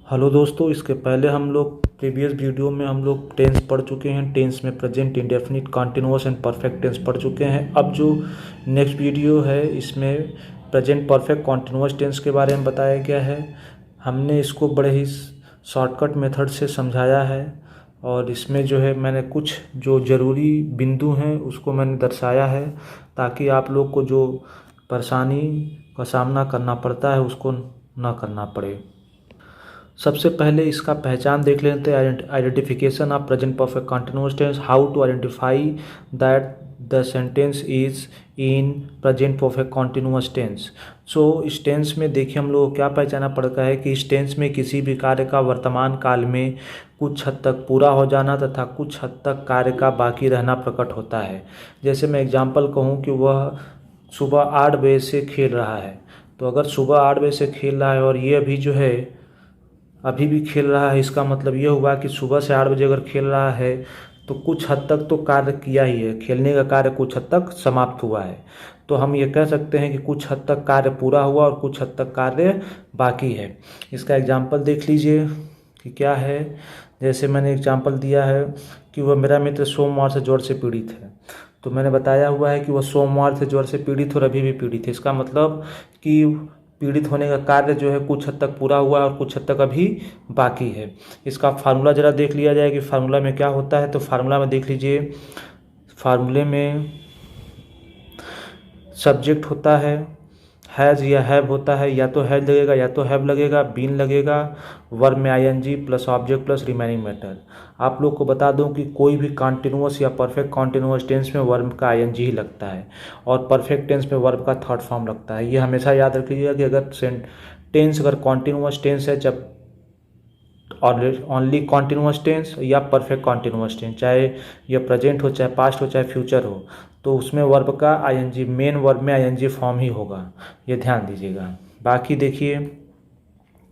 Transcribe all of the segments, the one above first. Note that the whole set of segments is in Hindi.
हेलो दोस्तों, इसके पहले हम लोग प्रीवियस वीडियो में हम लोग टेंस पढ़ चुके हैं। टेंस में present, indefinite, continuous and perfect tense पढ़ चुके हैं। अब जो नेक्स्ट वीडियो है इसमें प्रेजेंट परफेक्ट कॉन्टिन्यूअस टेंस के बारे में बताया गया है। हमने इसको बड़े ही शॉर्टकट मेथड से समझाया है और इसमें जो है मैंने कुछ जो ज़रूरी बिंदु हैं उसको मैंने दर्शाया है ताकि आप लोग को जो परेशानी का सामना करना पड़ता है उसको ना करना पड़े। सबसे पहले इसका पहचान देख लेते हैं। Identification of present perfect continuous tense. How to identify that the sentence is in present perfect continuous tense. So इस टेंस में देखिए हम लोग को क्या पहचाना पड़ता है कि इस टेंस में किसी भी कार्य का वर्तमान काल में कुछ हद तक पूरा हो जाना तथा कुछ हद तक कार्य का बाकी रहना प्रकट होता है। जैसे मैं एग्जाम्पल कहूँ कि वह सुबह 8 बजे से खेल रहा है, तो अगर सुबह 8 बजे से खेल रहा है और ये अभी जो है अभी भी खेल रहा है, इसका मतलब ये हुआ कि सुबह से 8 बजे अगर खेल रहा है तो कुछ हद तक तो कार्य किया ही है, खेलने का कार्य कुछ हद तक समाप्त हुआ है। तो हम ये कह सकते हैं कि कुछ हद तक कार्य पूरा हुआ और कुछ हद तक कार्य बाकी है। इसका एग्जाम्पल देख लीजिए कि क्या है। जैसे मैंने एग्जाम्पल दिया है कि वह मेरा मित्र सोमवार से ज्वर से पीड़ित है, तो मैंने बताया हुआ है कि वह सोमवार से ज्वर से पीड़ित और अभी भी पीड़ित है। इसका मतलब कि पीड़ित होने का कार्य जो है कुछ हद तक पूरा हुआ है और कुछ हद तक अभी बाकी है। इसका फार्मूला ज़रा देख लिया जाए कि फार्मूला में क्या होता है। तो फार्मूला में देख लीजिए, फार्मूले में सब्जेक्ट होता है, हैज़ या हैव होता है, या तो हैज़ लगेगा या तो हैव लगेगा, बीन लगेगा, वर्ब में ING plus object plus remaining matter. आप लोग को बता दूं कि कोई भी कॉन्टिन्यूअस या परफेक्ट कॉन्टिन्यूअस टेंस में वर्ब का आईएनजी ही लगता है और परफेक्ट टेंस में वर्ब का थर्ड फॉर्म लगता है। ये हमेशा याद रख लीजिएगा कि अगर टेंस अगर कॉन्टिन्यूअस टेंस है, जब ओनली कॉन्टिन्यूअस टेंस या परफेक्ट कॉन्टिन्यूअस टेंस, चाहे यह प्रेजेंट हो, चाहे पास्ट हो, चाहे फ्यूचर हो, तो उसमें वर्ब का आईएनजी, मेन वर्ब में आईएनजी फॉर्म ही होगा। ये ध्यान दीजिएगा। बाकी देखिए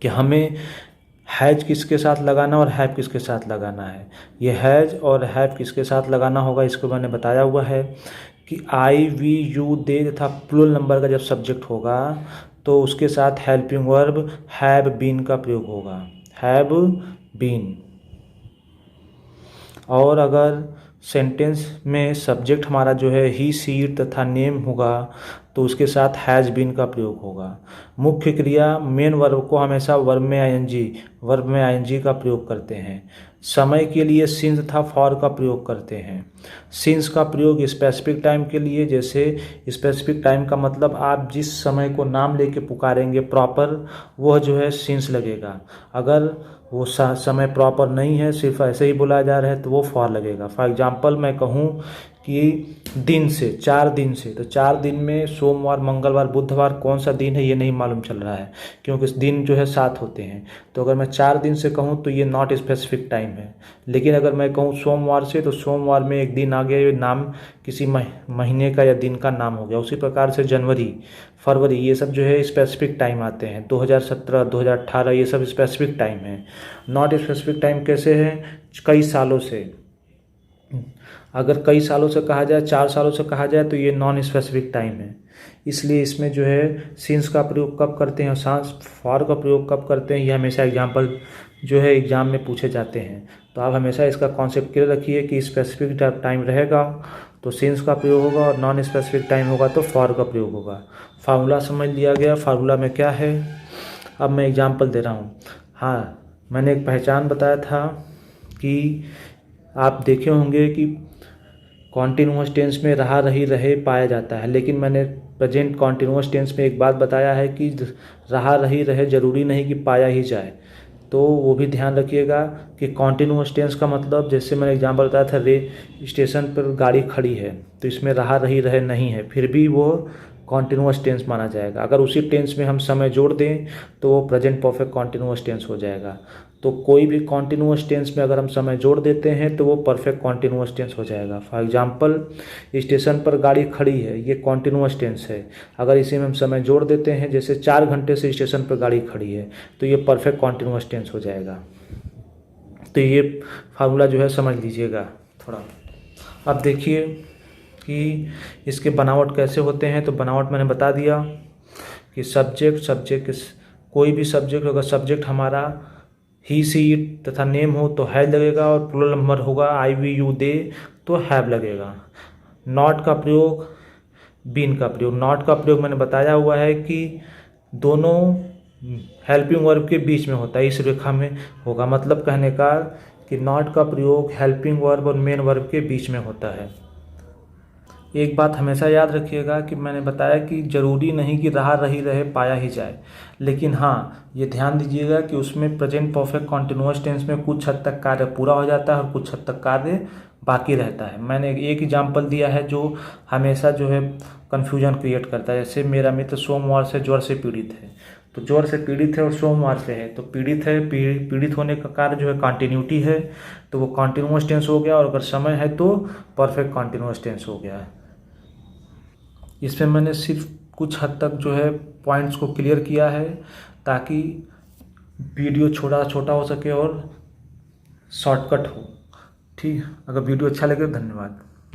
कि हमें हैज किसके साथ लगाना और हैव किसके साथ लगाना है। ये हैज और हैव किसके साथ लगाना होगा इसको मैंने बताया हुआ है कि आई, वी, यू, दे तथा प्लूरल नंबर का जब सब्जेक्ट होगा तो उसके साथ हेल्पिंग वर्ब हैव बीन का प्रयोग होगा, हैव बीन। और अगर सेंटेंस में सब्जेक्ट हमारा जो है ही, सी, इट तथा नेम होगा तो उसके साथ हैज़ बीन का प्रयोग होगा। मुख्य क्रिया मेन वर्ब को हमेशा वर्ब में आईएनजी का प्रयोग करते हैं। समय के लिए सिंस तथा फॉर का प्रयोग करते हैं। सिंस का प्रयोग स्पेसिफिक टाइम के लिए, जैसे स्पेसिफिक टाइम का मतलब आप जिस समय को नाम लेके पुकारेंगे प्रॉपर, वह जो है सिंस लगेगा। अगर वो समय प्रॉपर नहीं है, सिर्फ ऐसे ही बोला जा रहा है, तो वो फॉर लगेगा। फॉर एग्जांपल मैं कहूँ कि दिन से, 4 दिन से, तो 4 दिन में सोमवार, मंगलवार, बुधवार कौन सा दिन है ये नहीं मालूम चल रहा है क्योंकि इस दिन जो है 7 होते हैं। तो अगर मैं 4 दिन से कहूँ तो ये नॉट स्पेसिफिक टाइम है। लेकिन अगर मैं कहूँ सोमवार से, तो सोमवार में एक दिन आ गया, ये नाम किसी महीने का या दिन का नाम हो गया। उसी प्रकार से जनवरी, फरवरी, ये सब जो है स्पेसिफिक टाइम आते हैं। 2017, 2018 ये सब स्पेसिफिक टाइम है। नॉट स्पेसिफिक टाइम कैसे है? कई सालों से। अगर कई सालों से कहा जाए, 4 सालों से कहा जाए, तो ये नॉन स्पेसिफिक टाइम है। इसलिए इसमें जो है सिंस का प्रयोग कब करते हैं और सांस फॉर का प्रयोग कब करते हैं, ये हमेशा एग्जाम्पल जो है एग्जाम में पूछे जाते हैं। तो आप हमेशा इसका कॉन्सेप्ट क्लियर रखिए कि स्पेसिफिक टाइम रहेगा तो सिंस का प्रयोग होगा और नॉन स्पेसिफिक टाइम होगा तो फॉर का प्रयोग होगा। फार्मूला समझ लिया गया। फार्मूला में क्या है, अब मैं एग्जाम्पल दे रहा हूँ। हाँ, मैंने एक पहचान बताया था कि आप देखे होंगे कि कॉन्टिन्यूअस टेंस में रहा, रही, रहे पाया जाता है, लेकिन मैंने प्रेजेंट कॉन्टिन्यूअस टेंस में एक बात बताया है कि रहा, रही, रहे जरूरी नहीं कि पाया ही जाए। तो वो भी ध्यान रखिएगा कि कॉन्टिन्यूअस टेंस का मतलब, जैसे मैंने एग्जाम्पल बताया था, स्टेशन पर गाड़ी खड़ी है, तो इसमें रहा, रही, रहे नहीं है, फिर भी वो कॉन्टिन्यूअस टेंस माना जाएगा। अगर उसी टेंस में हम समय जोड़ दें तो वो प्रेजेंट परफेक्ट कॉन्टिन्यूअस टेंस हो जाएगा। तो कोई भी कॉन्टिन्यूअस टेंस में अगर हम समय जोड़ देते हैं तो वो परफेक्ट कॉन्टिन्यूअस टेंस हो जाएगा। फॉर एग्जांपल, स्टेशन पर गाड़ी खड़ी है, ये कॉन्टिन्यूअस टेंस है। अगर इसी में हम समय जोड़ देते हैं, जैसे 4 घंटे से स्टेशन पर गाड़ी खड़ी है, तो ये परफेक्ट कॉन्टिन्यूअस टेंस हो जाएगा। तो ये फार्मूला जो है समझ लीजिएगा थोड़ा। अब देखिए कि इसके बनावट कैसे होते हैं। तो बनावट मैंने बता दिया कि सब्जेक्ट कोई भी सब्जेक्ट, अगर सब्जेक्ट हमारा ही सी इट तथा नेम हो तो हैज लगेगा, और प्लूरल नंबर होगा आई वी यू दे तो हैव लगेगा। नॉट का प्रयोग, बीन का प्रयोग। नॉट का प्रयोग मैंने बताया हुआ है कि दोनों हेल्पिंग वर्ब के बीच में होता है, इस रेखा में होगा। मतलब कहने का कि नॉट का प्रयोग हेल्पिंग वर्ब और मेन वर्ब के बीच में होता है। एक बात हमेशा याद रखिएगा कि मैंने बताया कि ज़रूरी नहीं कि रहा रही रहे पाया ही जाए, लेकिन हाँ ये ध्यान दीजिएगा कि उसमें प्रेजेंट परफेक्ट कॉन्टिन्यूअस टेंस में कुछ हद तक कार्य पूरा हो जाता है और कुछ हद तक कार्य बाकी रहता है। मैंने एक एग्जाम्पल दिया है जो हमेशा जो है कन्फ्यूजन क्रिएट करता है। जैसे मेरा मित्र सोमवार से ज्वर से पीड़ित है, तो ज्वर से पीड़ित है और सोमवार से है, तो पीड़ित है, पीड़ित होने का कार्य जो है कॉन्टिन्यूटी है, तो वो कॉन्टिन्यूअस टेंस हो गया, और अगर समय है तो परफेक्ट कॉन्टिन्यूअस टेंस हो गया है। इसमें मैंने सिर्फ कुछ हद तक जो है पॉइंट्स को क्लियर किया है ताकि वीडियो छोटा छोटा हो सके और शॉर्टकट हो। ठीक, अगर वीडियो अच्छा लगे तो धन्यवाद।